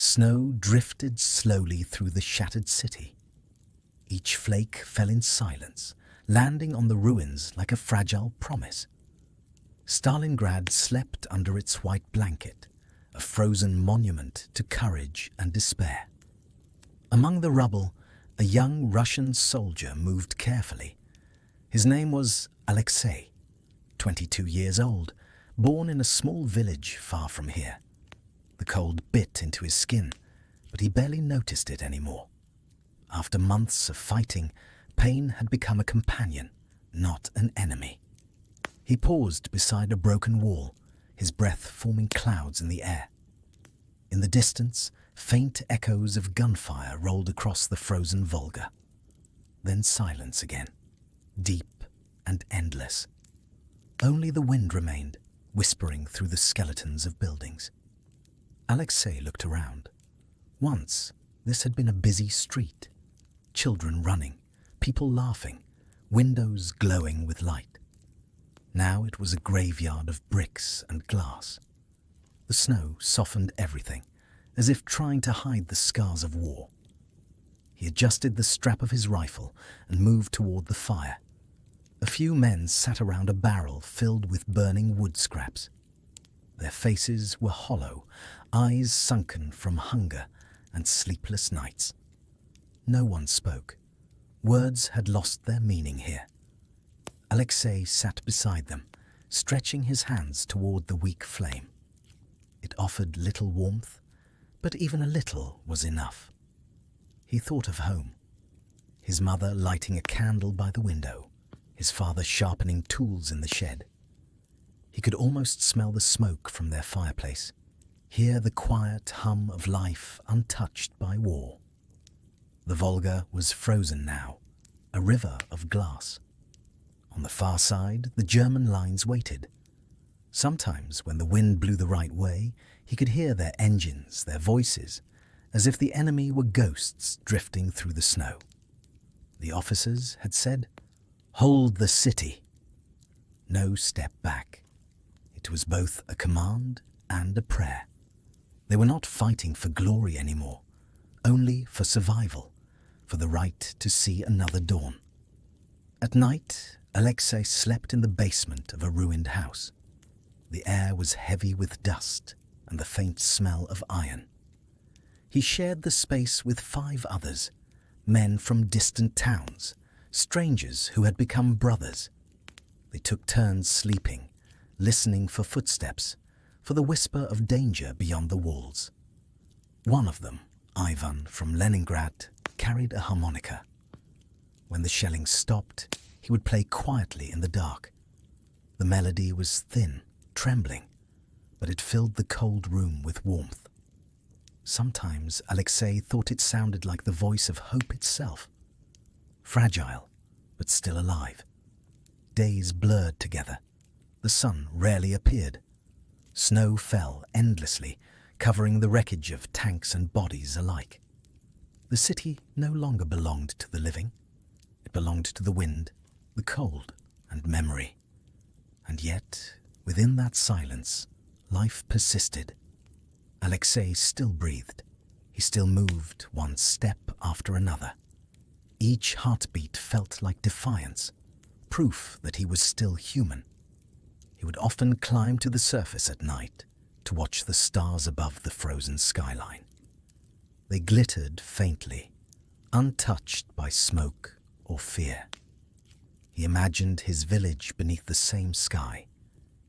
Snow drifted slowly through the shattered city. Each flake fell in silence, landing on the ruins like a fragile promise. Stalingrad slept under its white blanket, a frozen monument to courage and despair. Among the rubble, a young Russian soldier moved carefully. His name was Alexei, 22 years old, born in a small village far from here. The cold bit into his skin, but he barely noticed it anymore. After months of fighting, pain had become a companion, not an enemy. He paused beside a broken wall, his breath forming clouds in the air. In the distance, faint echoes of gunfire rolled across the frozen Volga. Then silence again, deep and endless. Only the wind remained, whispering through the skeletons of buildings. Alexei looked around. Once, this had been a busy street. Children running, people laughing, windows glowing with light. Now it was a graveyard of bricks and glass. The snow softened everything, as if trying to hide the scars of war. He adjusted the strap of his rifle and moved toward the fire. A few men sat around a barrel filled with burning wood scraps. Their faces were hollow, eyes sunken from hunger and sleepless nights. No one spoke. Words had lost their meaning here. Alexei sat beside them, stretching his hands toward the weak flame. It offered little warmth, but even a little was enough. He thought of home. His mother lighting a candle by the window, his father sharpening tools in the shed. He could almost smell the smoke from their fireplace, hear the quiet hum of life untouched by war. The Volga was frozen now, a river of glass. On the far side, the German lines waited. Sometimes, when the wind blew the right way, he could hear their engines, their voices, as if the enemy were ghosts drifting through the snow. The officers had said, "Hold the city." No step back. It was both a command and a prayer. They were not fighting for glory anymore, only for survival, for the right to see another dawn. At night, Alexei slept in the basement of a ruined house. The air was heavy with dust and the faint smell of iron. He shared the space with 5 others, men from distant towns, strangers who had become brothers. They took turns sleeping, listening for footsteps, for the whisper of danger beyond the walls. One of them, Ivan from Leningrad, carried a harmonica. When the shelling stopped, he would play quietly in the dark. The melody was thin, trembling, but it filled the cold room with warmth. Sometimes Alexei thought it sounded like the voice of hope itself. Fragile, but still alive. Days blurred together. The sun rarely appeared. Snow fell endlessly, covering the wreckage of tanks and bodies alike. The city no longer belonged to the living. It belonged to the wind, the cold, and memory. And yet, within that silence, life persisted. Alexei still breathed. He still moved one step after another. Each heartbeat felt like defiance, proof that he was still human. He would often climb to the surface at night to watch the stars above the frozen skyline. They glittered faintly, untouched by smoke or fear. He imagined his village beneath the same sky,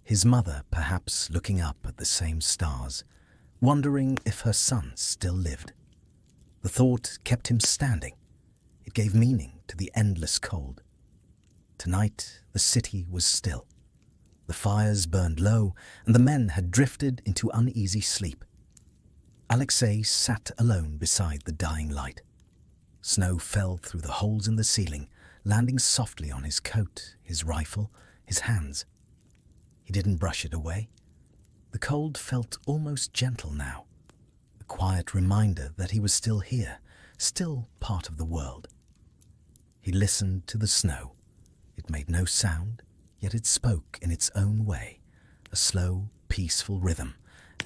his mother perhaps looking up at the same stars, wondering if her son still lived. The thought kept him standing. It gave meaning to the endless cold. Tonight, the city was still. The fires burned low, and the men had drifted into uneasy sleep. Alexei sat alone beside the dying light. Snow fell through the holes in the ceiling, landing softly on his coat, his rifle, his hands. He didn't brush it away. The cold felt almost gentle now, a quiet reminder that he was still here, still part of the world. He listened to the snow. It made no sound, yet it spoke in its own way, a slow, peaceful rhythm,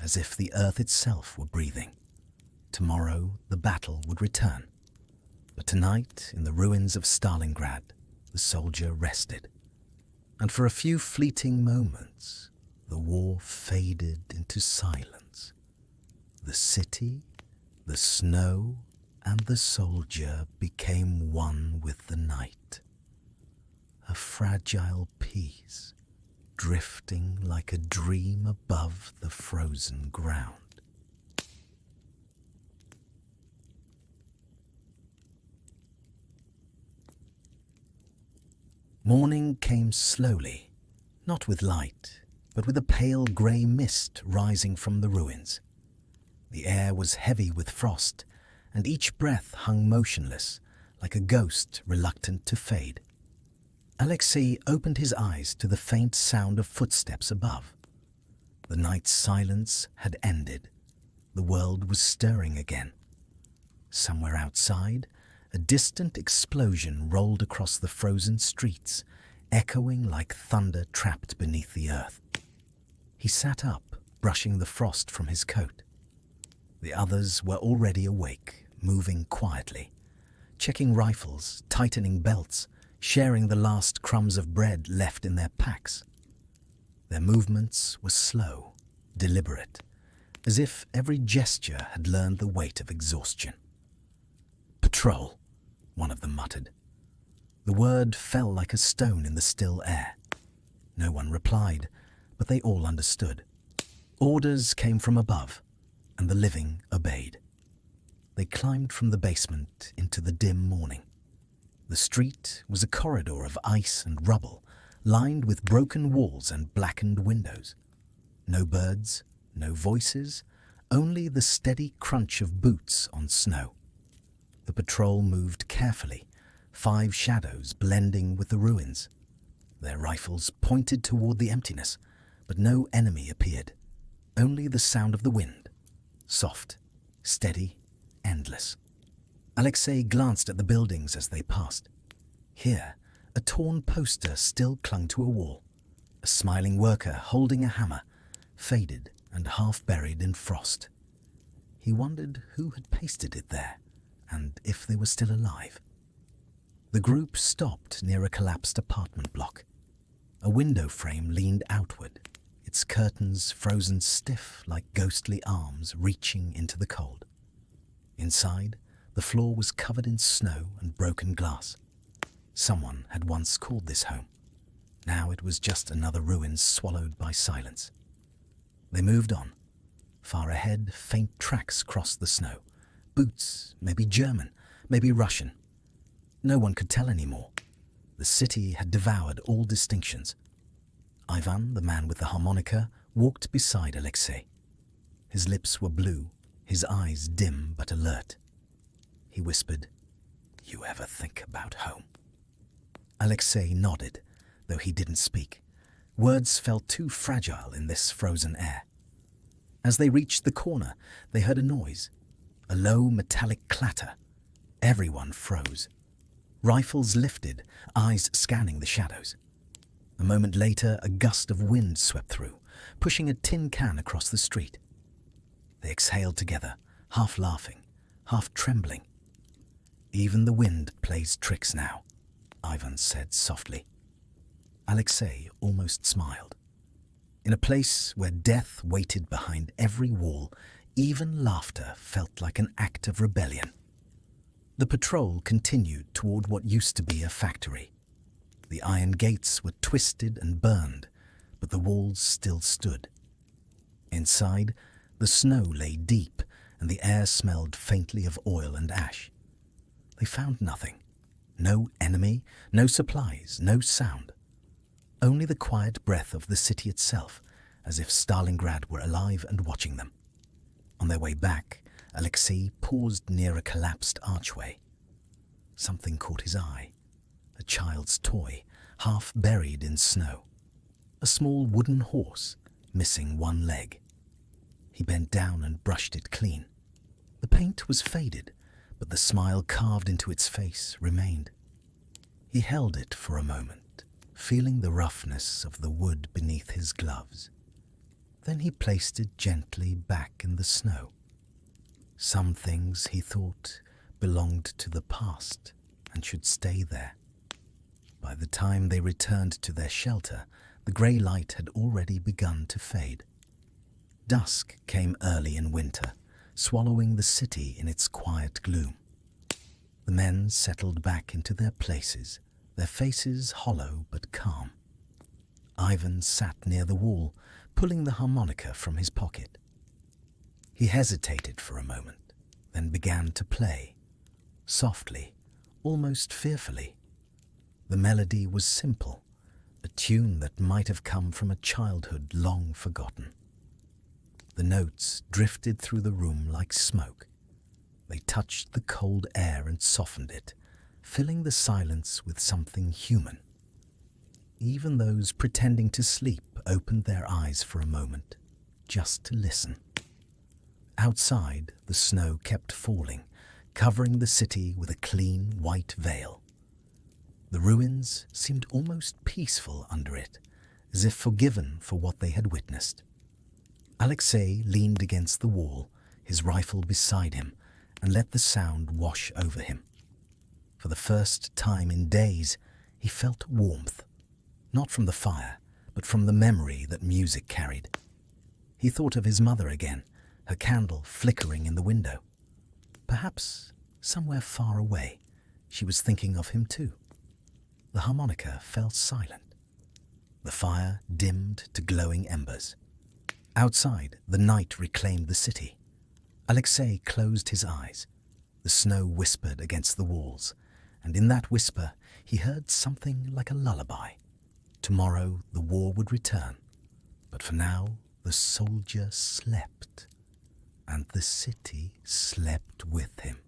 as if the earth itself were breathing. tomorrow the battle would return. But tonight, in the ruins of Stalingrad, the soldier rested. And for a few fleeting moments, the war faded into silence. The city, the snow, and the soldier became one with the night. A fragile peace, drifting like a dream above the frozen ground. Morning came slowly, not with light, but with a pale grey mist rising from the ruins. The air was heavy with frost, and each breath hung motionless, like a ghost reluctant to fade. Alexei opened his eyes to the faint sound of footsteps above. The night's silence had ended. The world was stirring again. Somewhere outside, a distant explosion rolled across the frozen streets, echoing like thunder trapped beneath the earth. He sat up, brushing the frost from his coat. The others were already awake, moving quietly, checking rifles, tightening belts, sharing the last crumbs of bread left in their packs. Their movements were slow, deliberate, as if every gesture had learned the weight of exhaustion. "Patrol," one of them muttered. The word fell like a stone in the still air. No one replied, but they all understood. Orders came from above, and the living obeyed. They climbed from the basement into the dim morning. The street was a corridor of ice and rubble, lined with broken walls and blackened windows. No birds, no voices, only the steady crunch of boots on snow. The patrol moved carefully, 5 shadows blending with the ruins. Their rifles pointed toward the emptiness, but no enemy appeared. Only the sound of the wind, soft, steady, endless. Alexei glanced at the buildings as they passed. Here, a torn poster still clung to a wall. A smiling worker holding a hammer, faded and half buried in frost. He wondered who had pasted it there, and if they were still alive. The group stopped near a collapsed apartment block. A window frame leaned outward, its curtains frozen stiff like ghostly arms reaching into the cold. Inside, the floor was covered in snow and broken glass. Someone had once called this home. Now it was just another ruin swallowed by silence. They moved on. Far ahead, faint tracks crossed the snow. Boots, maybe German, maybe Russian. No one could tell anymore. The city had devoured all distinctions. Ivan, the man with the harmonica, walked beside Alexei. His lips were blue, his eyes dim but alert. He whispered, "You ever think about home?" Alexei nodded, though he didn't speak. Words felt too fragile in this frozen air. As they reached the corner, they heard a noise, a low metallic clatter. Everyone froze. Rifles lifted, eyes scanning the shadows. A moment later, a gust of wind swept through, pushing a tin can across the street. They exhaled together, half laughing, half trembling. "Even the wind plays tricks now," Ivan said softly. Alexei almost smiled. In a place where death waited behind every wall, even laughter felt like an act of rebellion. The patrol continued toward what used to be a factory. The iron gates were twisted and burned, but the walls still stood. Inside, the snow lay deep, and the air smelled faintly of oil and ash. They found nothing. No enemy, no supplies, no sound. Only the quiet breath of the city itself, as if Stalingrad were alive and watching them. On their way back, Alexei paused near a collapsed archway. Something caught his eye. A child's toy, half buried in snow. A small wooden horse, missing one leg. He bent down and brushed it clean. The paint was faded, but the smile carved into its face remained. He held it for a moment, feeling the roughness of the wood beneath his gloves. Then he placed it gently back in the snow. Some things, he thought, belonged to the past and should stay there. By the time they returned to their shelter, the grey light had already begun to fade. Dusk came early in winter, swallowing the city in its quiet gloom. The men settled back into their places, their faces hollow but calm. Ivan sat near the wall, pulling the harmonica from his pocket. He hesitated for a moment, then began to play, softly, almost fearfully. The melody was simple, a tune that might have come from a childhood long forgotten. The notes drifted through the room like smoke. They touched the cold air and softened it, filling the silence with something human. Even those pretending to sleep opened their eyes for a moment, just to listen. Outside, the snow kept falling, covering the city with a clean white veil. The ruins seemed almost peaceful under it, as if forgiven for what they had witnessed. Alexei leaned against the wall, his rifle beside him, and let the sound wash over him. For the first time in days, he felt warmth, not from the fire, but from the memory that music carried. He thought of his mother again, her candle flickering in the window. Perhaps, somewhere far away, she was thinking of him too. The harmonica fell silent. The fire dimmed to glowing embers. Outside, the night reclaimed the city. Alexei closed his eyes. The snow whispered against the walls, and in that whisper he heard something like a lullaby. Tomorrow the war would return, but for now the soldier slept, and the city slept with him.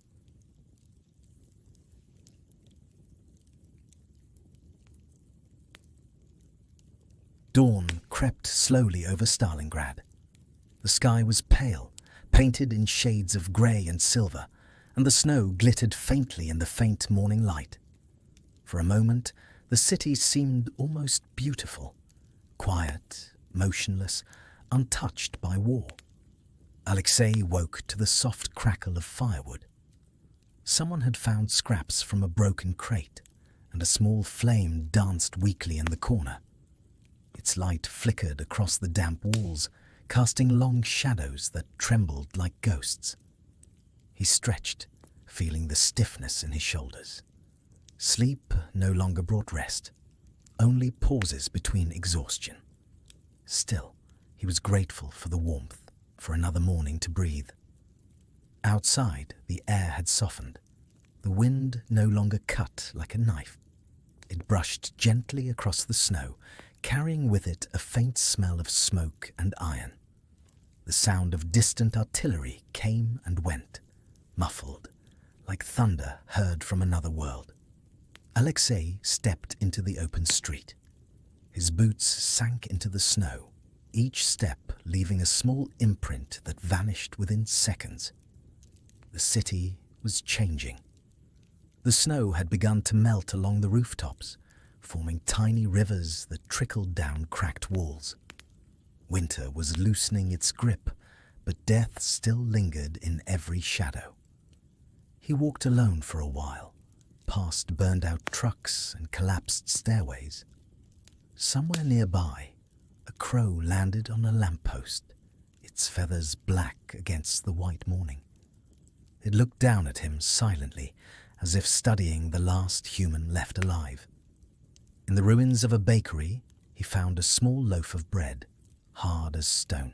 Dawn crept slowly over Stalingrad. The sky was pale, painted in shades of grey and silver, and the snow glittered faintly in the faint morning light. For a moment, the city seemed almost beautiful, quiet, motionless, untouched by war. Alexei woke to the soft crackle of firewood. Someone had found scraps from a broken crate, and a small flame danced weakly in the corner. Its light flickered across the damp walls, casting long shadows that trembled like ghosts. He stretched, feeling the stiffness in his shoulders. Sleep no longer brought rest, only pauses between exhaustion. Still, he was grateful for the warmth, for another morning to breathe. Outside, the air had softened. The wind no longer cut like a knife. It brushed gently across the snow, carrying with it a faint smell of smoke and iron. The sound of distant artillery came and went, muffled, like thunder heard from another world. Alexei stepped into the open street. His boots sank into the snow, each step leaving a small imprint that vanished within seconds. The city was changing. The snow had begun to melt along the rooftops, forming tiny rivers that trickled down cracked walls. Winter was loosening its grip, but death still lingered in every shadow. He walked alone for a while, past burned-out trucks and collapsed stairways. Somewhere nearby, a crow landed on a lamppost, its feathers black against the white morning. It looked down at him silently, as if studying the last human left alive. In the ruins of a bakery, he found a small loaf of bread, hard as stone.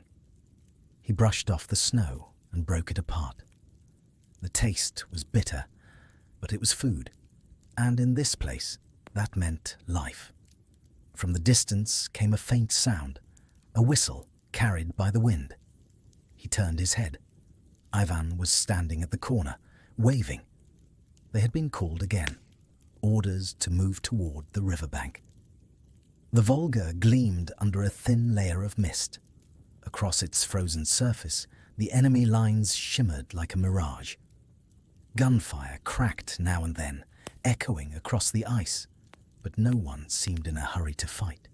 He brushed off the snow and broke it apart. The taste was bitter, but it was food, and in this place, that meant life. From the distance came a faint sound, a whistle carried by the wind. He turned his head. Ivan was standing at the corner, waving. They had been called again, orders to move toward the riverbank. The Volga gleamed under a thin layer of mist. Across its frozen surface, the enemy lines shimmered like a mirage. Gunfire cracked now and then, echoing across the ice, but no one seemed in a hurry to fight.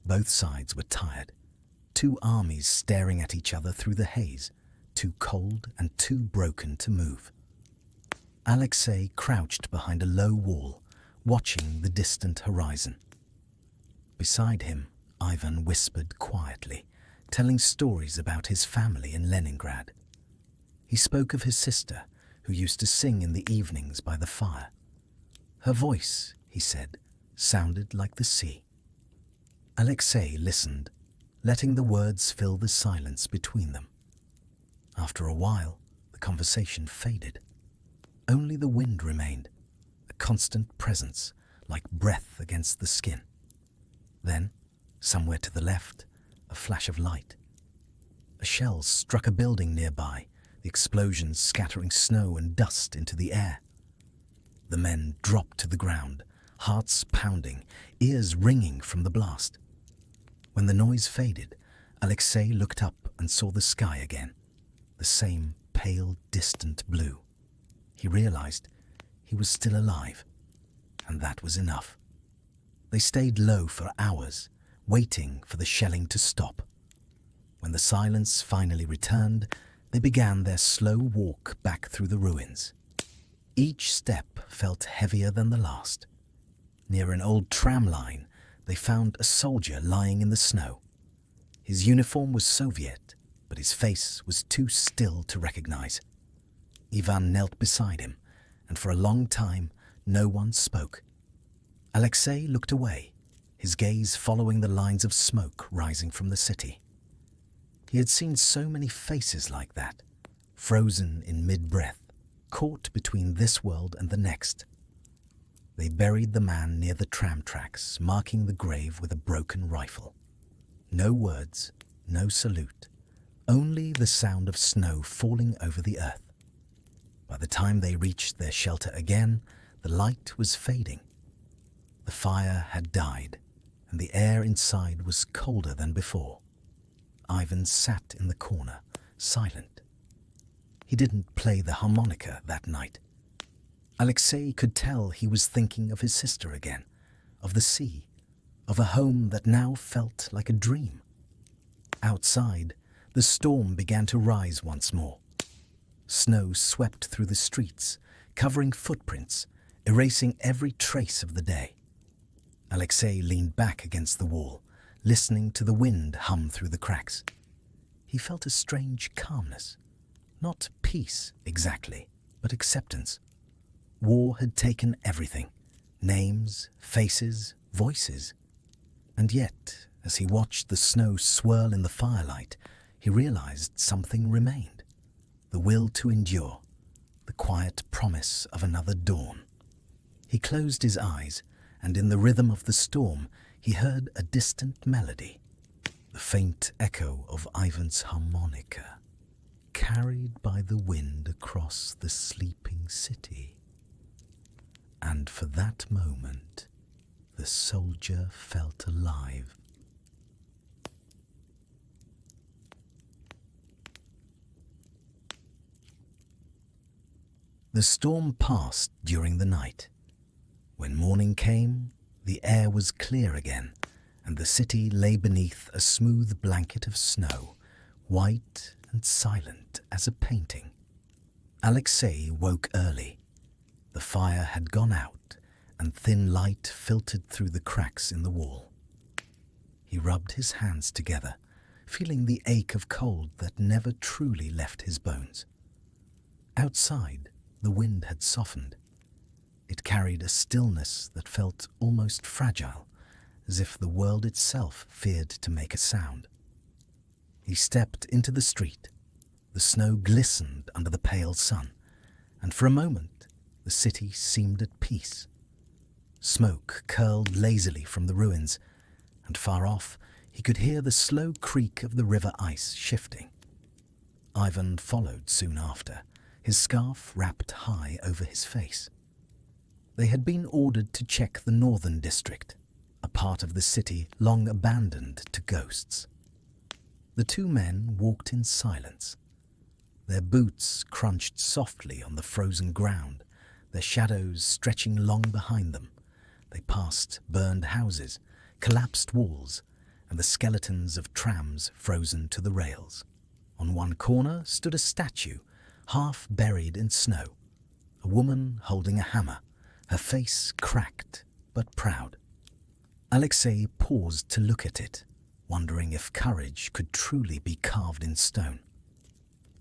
Both sides were tired, two armies staring at each other through the haze, too cold and too broken to move. Alexei crouched behind a low wall, watching the distant horizon. Beside him, Ivan whispered quietly, telling stories about his family in Leningrad. He spoke of his sister, who used to sing in the evenings by the fire. Her voice, he said, sounded like the sea. Alexei listened, letting the words fill the silence between them. After a while, the conversation faded. Only the wind remained, a constant presence, like breath against the skin. Then, somewhere to the left, a flash of light. A shell struck a building nearby, the explosion scattering snow and dust into the air. The men dropped to the ground, hearts pounding, ears ringing from the blast. When the noise faded, Alexei looked up and saw the sky again, the same pale, distant blue. He realized he was still alive, and that was enough. They stayed low for hours, waiting for the shelling to stop. When the silence finally returned, they began their slow walk back through the ruins. Each step felt heavier than the last. Near an old tram line, they found a soldier lying in the snow. His uniform was Soviet, but his face was too still to recognize. Ivan knelt beside him, and for a long time no one spoke. Alexei looked away, his gaze following the lines of smoke rising from the city. He had seen so many faces like that, frozen in mid-breath, caught between this world and the next. They buried the man near the tram tracks, marking the grave with a broken rifle. No words, no salute, only the sound of snow falling over the earth. By the time they reached their shelter again, the light was fading. The fire had died, and the air inside was colder than before. Ivan sat in the corner, silent. He didn't play the harmonica that night. Alexei could tell he was thinking of his sister again, of the sea, of a home that now felt like a dream. Outside, the storm began to rise once more. Snow swept through the streets, covering footprints, erasing every trace of the day. Alexei leaned back against the wall, listening to the wind hum through the cracks. He felt a strange calmness. Not peace, exactly, but acceptance. War had taken everything. Names, faces, voices. And yet, as he watched the snow swirl in the firelight, he realized something remained. The will to endure, the quiet promise of another dawn. He closed his eyes, and in the rhythm of the storm, he heard a distant melody, the faint echo of Ivan's harmonica, carried by the wind across the sleeping city. And for that moment, the soldier felt alive. The storm passed during the night. When morning came, the air was clear again, and the city lay beneath a smooth blanket of snow, white and silent as a painting. Alexei woke early. The fire had gone out, and thin light filtered through the cracks in the wall. He rubbed his hands together, feeling the ache of cold that never truly left his bones. Outside, the wind had softened. It carried a stillness that felt almost fragile, as if the world itself feared to make a sound. He stepped into the street. The snow glistened under the pale sun, and for a moment the city seemed at peace. Smoke curled lazily from the ruins, and far off he could hear the slow creak of the river ice shifting. Ivan followed soon after, his scarf wrapped high over his face. They had been ordered to check the northern district, a part of the city long abandoned to ghosts. The two men walked in silence. Their boots crunched softly on the frozen ground, their shadows stretching long behind them. They passed burned houses, collapsed walls, and the skeletons of trams frozen to the rails. On one corner stood a statue, half buried in snow, a woman holding a hammer, her face cracked but proud. Alexei paused to look at it, wondering if courage could truly be carved in stone.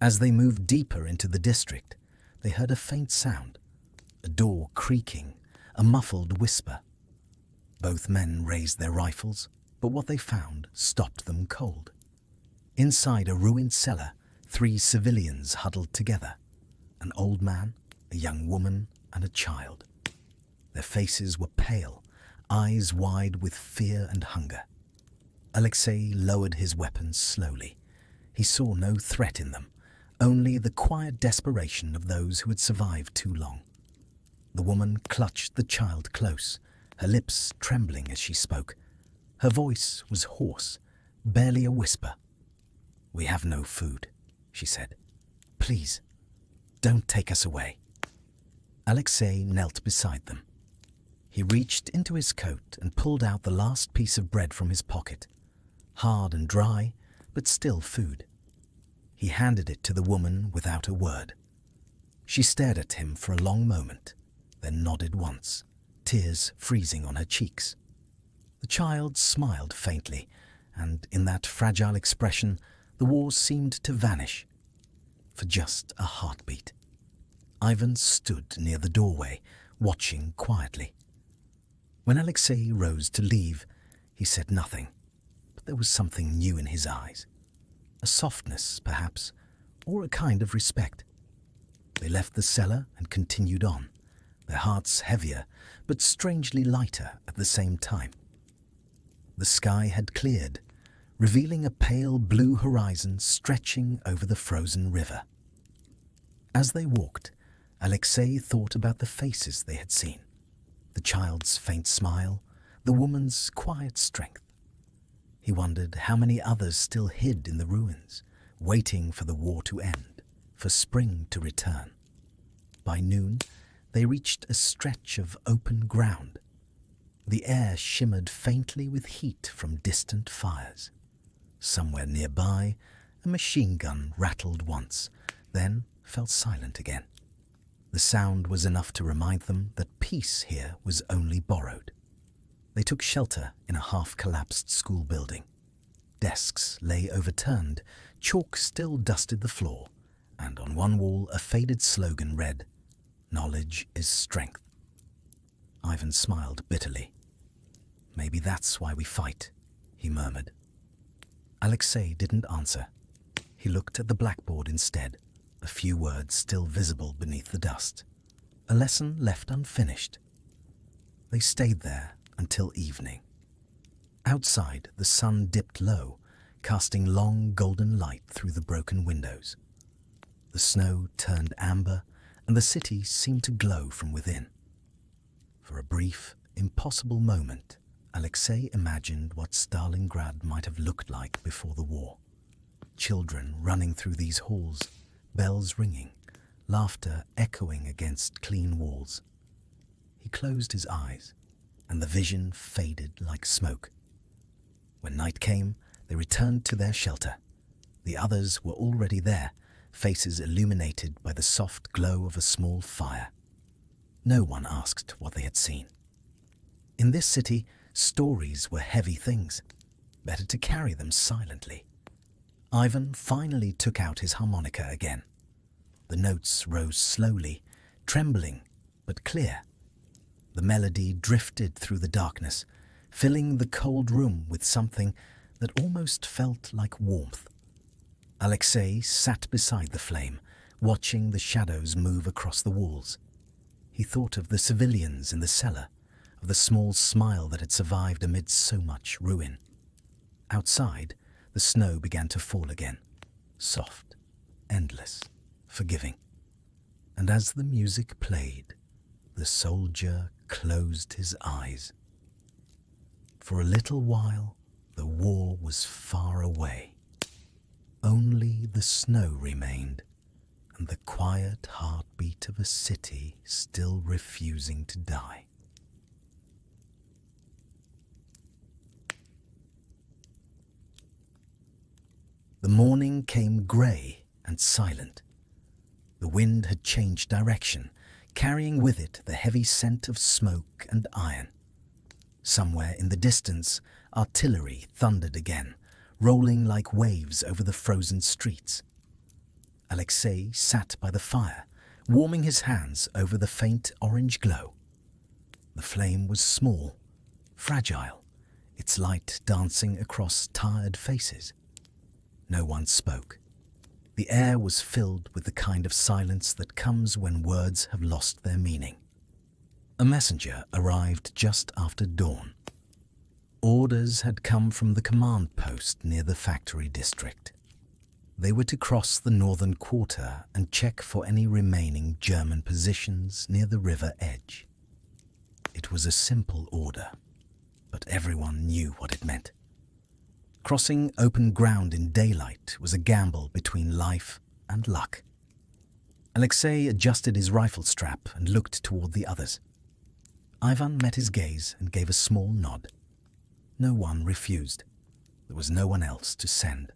As they moved deeper into the district, they heard a faint sound, a door creaking, a muffled whisper. Both men raised their rifles, but what they found stopped them cold. Inside a ruined cellar, 3 civilians huddled together, an old man, a young woman, and a child. Their faces were pale, eyes wide with fear and hunger. Alexei lowered his weapons slowly. He saw no threat in them, only the quiet desperation of those who had survived too long. The woman clutched the child close, her lips trembling as she spoke. Her voice was hoarse, barely a whisper. "We have no food," she said. "Please, don't take us away." Alexei knelt beside them. He reached into his coat and pulled out the last piece of bread from his pocket, hard and dry, but still food. He handed it to the woman without a word. She stared at him for a long moment, then nodded once, tears freezing on her cheeks. The child smiled faintly, and in that fragile expression, the war seemed to vanish. For just a heartbeat. Ivan stood near the doorway, watching quietly. When Alexei rose to leave, he said nothing, but there was something new in his eyes. A softness, perhaps, or a kind of respect. They left the cellar and continued on, their hearts heavier, but strangely lighter at the same time. The sky had cleared, revealing a pale blue horizon stretching over the frozen river. As they walked, Alexei thought about the faces they had seen, the child's faint smile, the woman's quiet strength. He wondered how many others still hid in the ruins, waiting for the war to end, for spring to return. By noon, they reached a stretch of open ground. The air shimmered faintly with heat from distant fires. Somewhere nearby, a machine gun rattled once, then fell silent again. The sound was enough to remind them that peace here was only borrowed. They took shelter in a half-collapsed school building. Desks lay overturned, chalk still dusted the floor, and on one wall a faded slogan read, "Knowledge is strength." Ivan smiled bitterly. "Maybe that's why we fight," he murmured. Alexei didn't answer. He looked at the blackboard instead, a few words still visible beneath the dust. A lesson left unfinished. They stayed there until evening. Outside, the sun dipped low, casting long golden light through the broken windows. The snow turned amber, and the city seemed to glow from within. For a brief, impossible moment, Alexei imagined what Stalingrad might have looked like before the war. Children running through these halls, bells ringing, laughter echoing against clean walls. He closed his eyes, and the vision faded like smoke. When night came, they returned to their shelter. The others were already there, faces illuminated by the soft glow of a small fire. No one asked what they had seen. In this city, stories were heavy things. Better to carry them silently. Ivan finally took out his harmonica again. The notes rose slowly, trembling but clear. The melody drifted through the darkness, filling the cold room with something that almost felt like warmth. Alexei sat beside the flame, watching the shadows move across the walls. He thought of the civilians in the cellar, of the small smile that had survived amid so much ruin. Outside, the snow began to fall again, soft, endless, forgiving. And as the music played, the soldier closed his eyes. For a little while, the war was far away. Only the snow remained, and the quiet heartbeat of a city still refusing to die. The morning came grey and silent. The wind had changed direction, carrying with it the heavy scent of smoke and iron. Somewhere in the distance, artillery thundered again, rolling like waves over the frozen streets. Alexei sat by the fire, warming his hands over the faint orange glow. The flame was small, fragile, its light dancing across tired faces. No one spoke. The air was filled with the kind of silence that comes when words have lost their meaning. A messenger arrived just after dawn. Orders had come from the command post near the factory district. They were to cross the northern quarter and check for any remaining German positions near the river edge. It was a simple order, but everyone knew what it meant. Crossing open ground in daylight was a gamble between life and luck. Alexei adjusted his rifle strap and looked toward the others. Ivan met his gaze and gave a small nod. No one refused. There was no one else to send.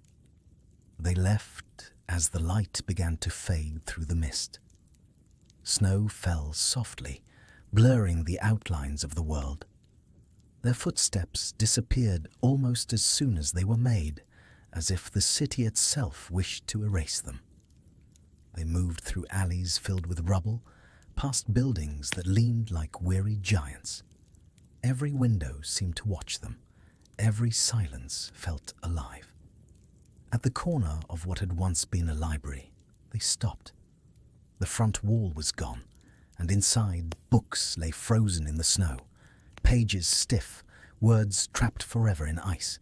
They left as the light began to fade through the mist. Snow fell softly, blurring the outlines of the world. Their footsteps disappeared almost as soon as they were made, as if the city itself wished to erase them. They moved through alleys filled with rubble, past buildings that leaned like weary giants. Every window seemed to watch them. Every silence felt alive. At the corner of what had once been a library, they stopped. The front wall was gone, and inside books lay frozen in the snow, pages stiff, words trapped forever in ice.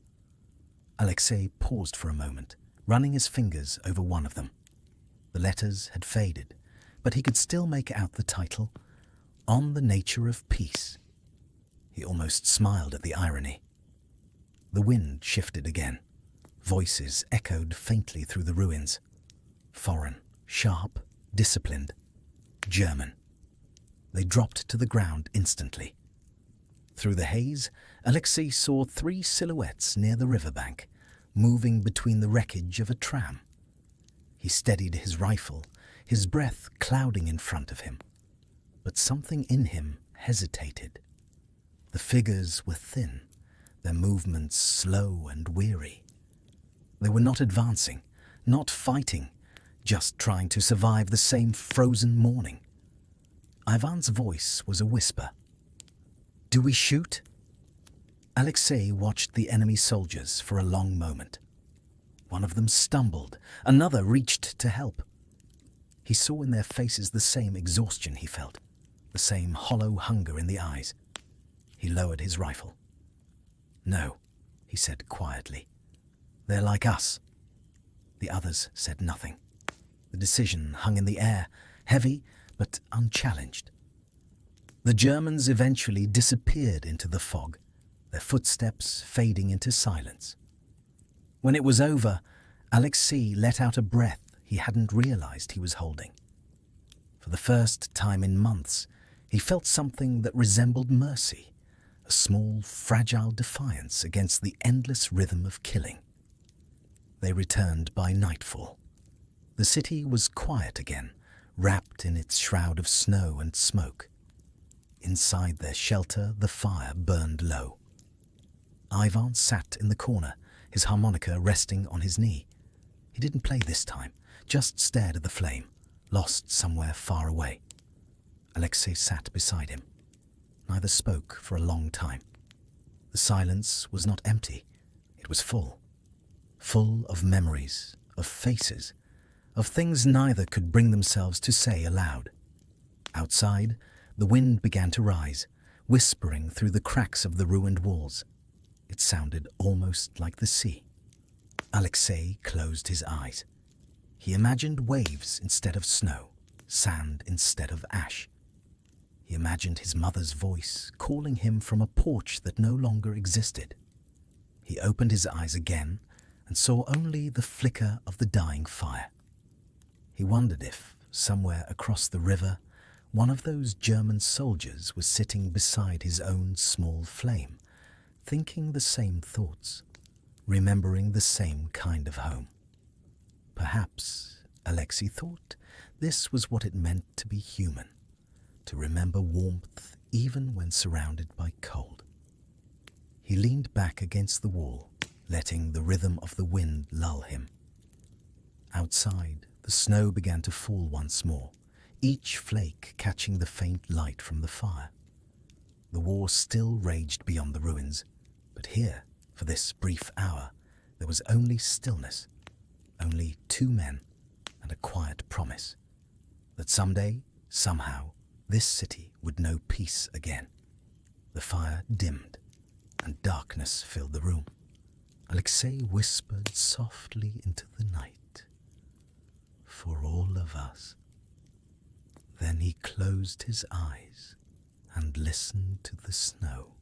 Alexei paused for a moment, running his fingers over one of them. The letters had faded, but he could still make out the title, On the Nature of Peace. He almost smiled at the irony. The wind shifted again. Voices echoed faintly through the ruins. Foreign, sharp, disciplined. German. They dropped to the ground instantly. Through the haze, Alexei saw 3 silhouettes near the riverbank, moving between the wreckage of a tram. He steadied his rifle, his breath clouding in front of him. But something in him hesitated. The figures were thin, their movements slow and weary. They were not advancing, not fighting, just trying to survive the same frozen morning. Ivan's voice was a whisper. "Do we shoot?" Alexei watched the enemy soldiers for a long moment. One of them stumbled, another reached to help. He saw in their faces the same exhaustion he felt, the same hollow hunger in the eyes. He lowered his rifle. "No," he said quietly. "They're like us." The others said nothing. The decision hung in the air, heavy but unchallenged. The Germans eventually disappeared into the fog, their footsteps fading into silence. When it was over, Alexei let out a breath he hadn't realized he was holding. For the first time in months, he felt something that resembled mercy, a small, fragile defiance against the endless rhythm of killing. They returned by nightfall. The city was quiet again, wrapped in its shroud of snow and smoke. Inside their shelter, the fire burned low. Ivan sat in the corner, his harmonica resting on his knee. He didn't play this time, just stared at the flame, lost somewhere far away. Alexei sat beside him. Neither spoke for a long time. The silence was not empty, it was full. Full of memories, of faces, of things neither could bring themselves to say aloud. Outside, the wind began to rise, whispering through the cracks of the ruined walls. It sounded almost like the sea. Alexei closed his eyes. He imagined waves instead of snow, sand instead of ash. He imagined his mother's voice calling him from a porch that no longer existed. He opened his eyes again and saw only the flicker of the dying fire. He wondered if, somewhere across the river, one of those German soldiers was sitting beside his own small flame, thinking the same thoughts, remembering the same kind of home. Perhaps, Alexei thought, this was what it meant to be human, to remember warmth even when surrounded by cold. He leaned back against the wall, letting the rhythm of the wind lull him. Outside, the snow began to fall once more, each flake catching the faint light from the fire. The war still raged beyond the ruins, but here, for this brief hour, there was only stillness, only two men, and a quiet promise that someday, somehow, this city would know peace again. The fire dimmed, and darkness filled the room. Alexei whispered softly into the night, "For all of us." Then he closed his eyes and listened to the snow.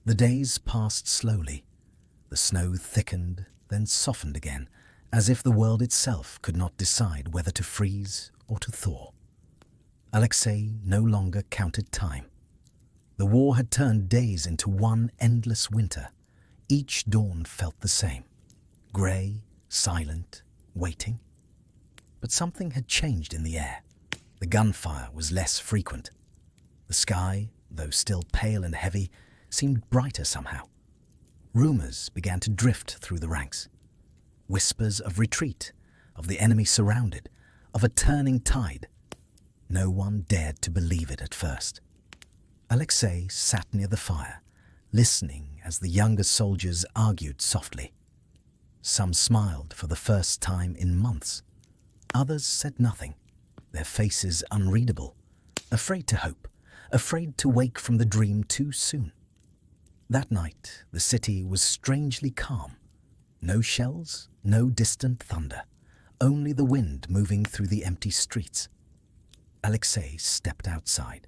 The days passed slowly. The snow thickened, then softened again, as if the world itself could not decide whether to freeze or to thaw. Alexei no longer counted time. The war had turned days into one endless winter. Each dawn felt the same, grey, silent, waiting. But something had changed in the air. The gunfire was less frequent. The sky, though still pale and heavy, seemed brighter somehow. Rumours began to drift through the ranks. Whispers of retreat, of the enemy surrounded, of a turning tide. No one dared to believe it at first. Alexei sat near the fire, listening as the younger soldiers argued softly. Some smiled for the first time in months. Others said nothing, their faces unreadable, afraid to hope, afraid to wake from the dream too soon. That night, the city was strangely calm. No shells, no distant thunder, only the wind moving through the empty streets. Alexei stepped outside.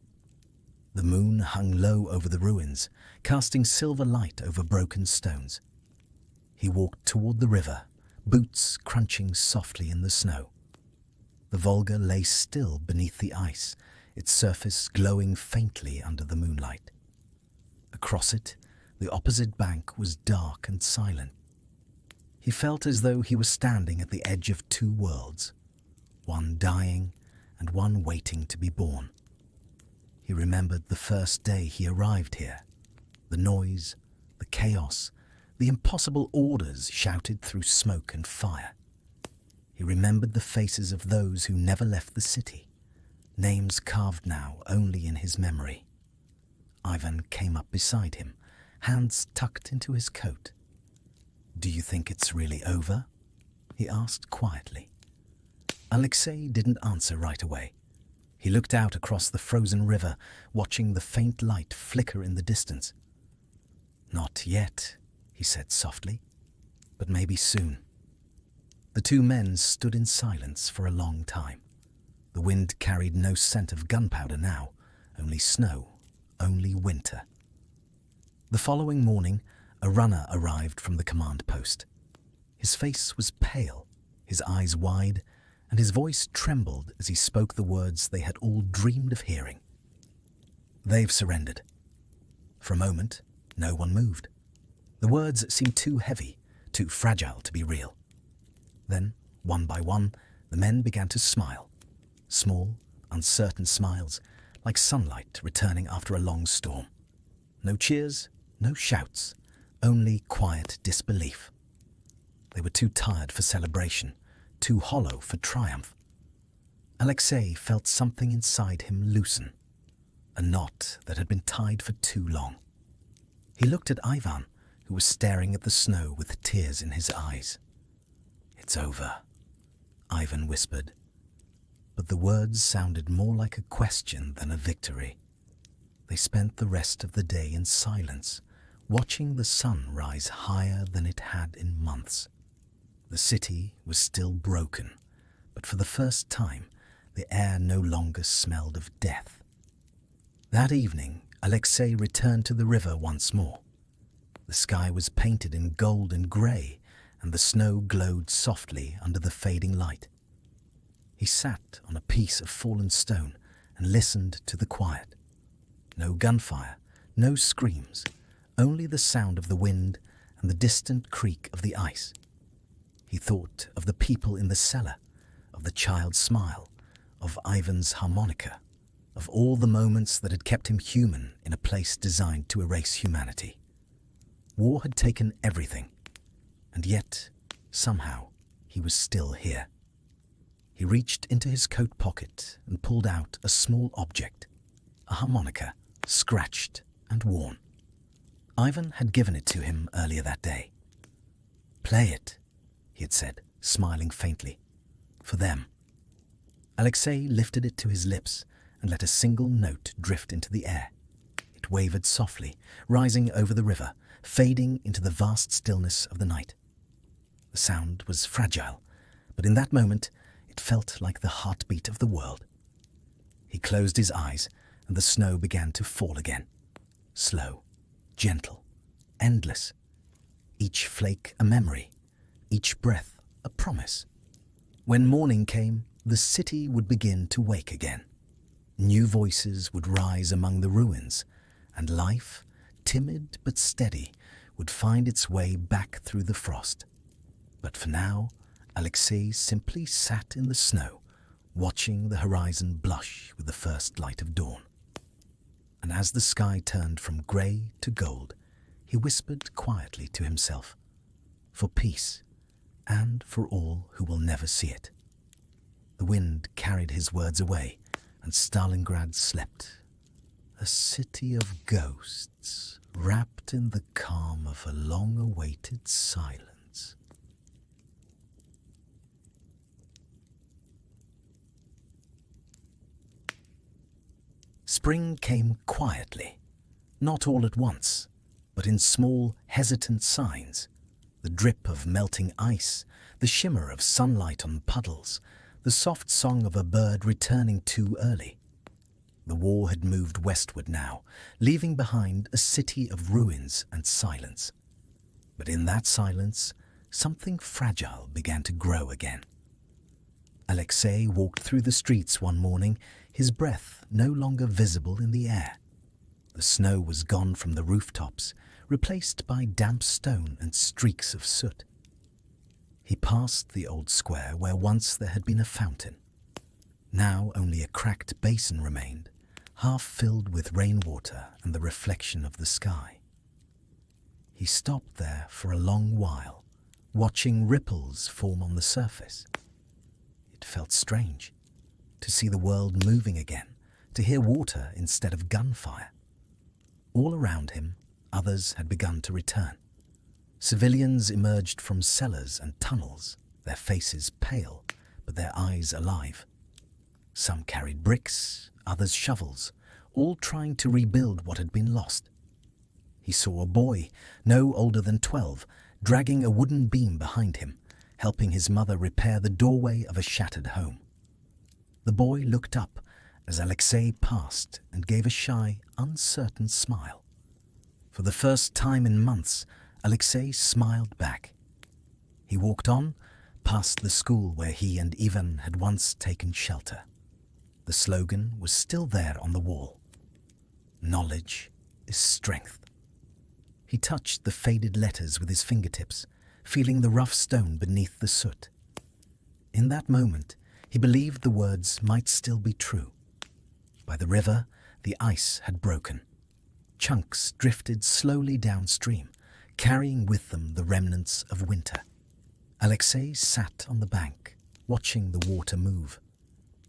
The moon hung low over the ruins, casting silver light over broken stones. He walked toward the river, boots crunching softly in the snow. The Volga lay still beneath the ice, its surface glowing faintly under the moonlight. Across it, the opposite bank was dark and silent. He felt as though he was standing at the edge of two worlds, one dying and one waiting to be born. He remembered the first day he arrived here, the noise, the chaos, the impossible orders shouted through smoke and fire. He remembered the faces of those who never left the city, names carved now only in his memory. Ivan came up beside him, hands tucked into his coat. "Do you think it's really over?" he asked quietly. Alexei didn't answer right away. He looked out across the frozen river, watching the faint light flicker in the distance. "Not yet," he said softly, "but maybe soon." The two men stood in silence for a long time. The wind carried no scent of gunpowder now, only snow, only winter. The following morning, a runner arrived from the command post. His face was pale, his eyes wide, and his voice trembled as he spoke the words they had all dreamed of hearing. "They've surrendered." For a moment, no one moved. The words seemed too heavy, too fragile to be real. Then, one by one, the men began to smile. Small, uncertain smiles, like sunlight returning after a long storm. No cheers, no shouts, only quiet disbelief. They were too tired for celebration, too hollow for triumph. Alexei felt something inside him loosen, a knot that had been tied for too long. He looked at Ivan, who was staring at the snow with tears in his eyes. "It's over," Ivan whispered, but the words sounded more like a question than a victory. They spent the rest of the day in silence, watching the sun rise higher than it had in months. The city was still broken, but for the first time, the air no longer smelled of death. That evening, Alexei returned to the river once more. The sky was painted in gold and grey, and the snow glowed softly under the fading light. He sat on a piece of fallen stone and listened to the quiet. No gunfire, no screams, only the sound of the wind and the distant creak of the ice. He thought of the people in the cellar, of the child's smile, of Ivan's harmonica, of all the moments that had kept him human in a place designed to erase humanity. War had taken everything, and yet, somehow, he was still here. He reached into his coat pocket and pulled out a small object, a harmonica, scratched and worn. Ivan had given it to him earlier that day. "Play it," he had said, smiling faintly. "For them." Alexei lifted it to his lips and let a single note drift into the air. It wavered softly, rising over the river, fading into the vast stillness of the night. The sound was fragile, but in that moment it felt like the heartbeat of the world. He closed his eyes, and the snow began to fall again. Slow, gentle, endless. Each flake a memory, each breath a promise. When morning came, the city would begin to wake again. New voices would rise among the ruins, and life, timid but steady, would find its way back through the frost. But for now, Alexei simply sat in the snow, watching the horizon blush with the first light of dawn. And as the sky turned from grey to gold, he whispered quietly to himself, "For peace, and for all who will never see it." The wind carried his words away, and Stalingrad slept, a city of ghosts, wrapped in the calm of a long-awaited silence. Spring came quietly, not all at once, but in small, hesitant signs. The drip of melting ice, the shimmer of sunlight on puddles, the soft song of a bird returning too early. The war had moved westward now, leaving behind a city of ruins and silence. But in that silence, something fragile began to grow again. Alexei walked through the streets one morning, his breath no longer visible in the air. The snow was gone from the rooftops, replaced by damp stone and streaks of soot. He passed the old square where once there had been a fountain. Now only a cracked basin remained, half filled with rainwater and the reflection of the sky. He stopped there for a long while, watching ripples form on the surface. It felt strange to see the world moving again, to hear water instead of gunfire. All around him, others had begun to return. Civilians emerged from cellars and tunnels, their faces pale, but their eyes alive. Some carried bricks, others shovels, all trying to rebuild what had been lost. He saw a boy, no older than 12, dragging a wooden beam behind him, helping his mother repair the doorway of a shattered home. The boy looked up as Alexei passed and gave a shy, uncertain smile. For the first time in months, Alexei smiled back. He walked on, past the school where he and Ivan had once taken shelter. The slogan was still there on the wall. "Knowledge is strength." He touched the faded letters with his fingertips, feeling the rough stone beneath the soot. In that moment, he believed the words might still be true. By the river, the ice had broken. Chunks drifted slowly downstream, carrying with them the remnants of winter. Alexei sat on the bank, watching the water move.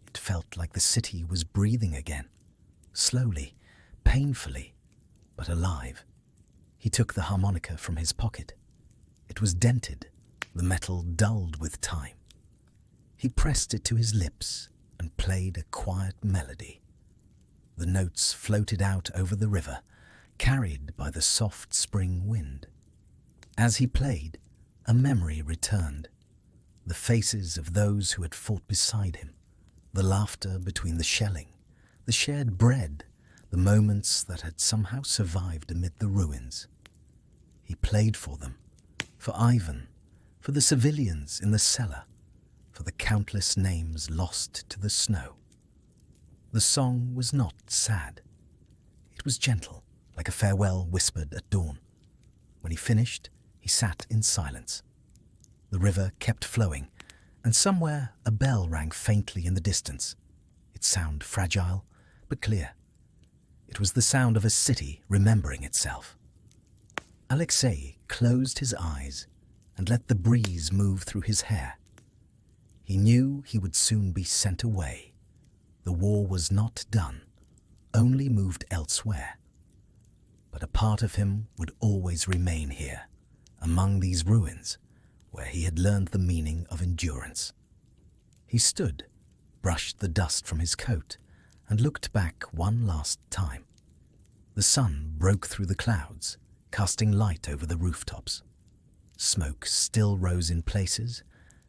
It felt like the city was breathing again, slowly, painfully, but alive. He took the harmonica from his pocket. It was dented, the metal dulled with time. He pressed it to his lips and played a quiet melody. The notes floated out over the river, carried by the soft spring wind. As he played, a memory returned. The faces of those who had fought beside him, the laughter between the shelling, the shared bread, the moments that had somehow survived amid the ruins. He played for them, for Ivan, for the civilians in the cellar, for the countless names lost to the snow. The song was not sad. It was gentle, like a farewell whispered at dawn. When he finished, he sat in silence. The river kept flowing, and somewhere a bell rang faintly in the distance. Its sound fragile, but clear. It was the sound of a city remembering itself. Alexei closed his eyes and let the breeze move through his hair. He knew he would soon be sent away. The war was not done, only moved elsewhere. But a part of him would always remain here, among these ruins, where he had learned the meaning of endurance. He stood, brushed the dust from his coat, and looked back one last time. The sun broke through the clouds, casting light over the rooftops. Smoke still rose in places,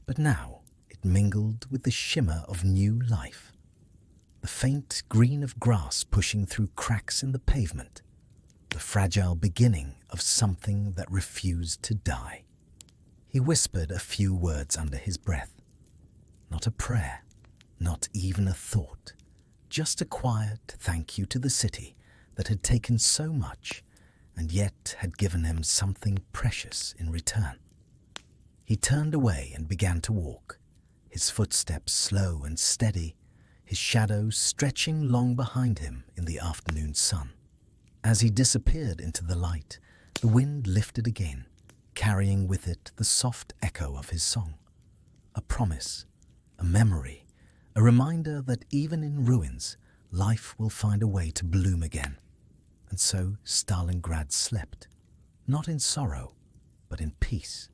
but now it mingled with the shimmer of new life. The faint green of grass pushing through cracks in the pavement, the fragile beginning of something that refused to die. He whispered a few words under his breath. Not a prayer, not even a thought, just a quiet thank you to the city that had taken so much and yet had given him something precious in return. He turned away and began to walk, his footsteps slow and steady, his shadow stretching long behind him in the afternoon sun. As he disappeared into the light, the wind lifted again, carrying with it the soft echo of his song. A promise, a memory, a reminder that even in ruins, life will find a way to bloom again. And so Stalingrad slept, not in sorrow, but in peace.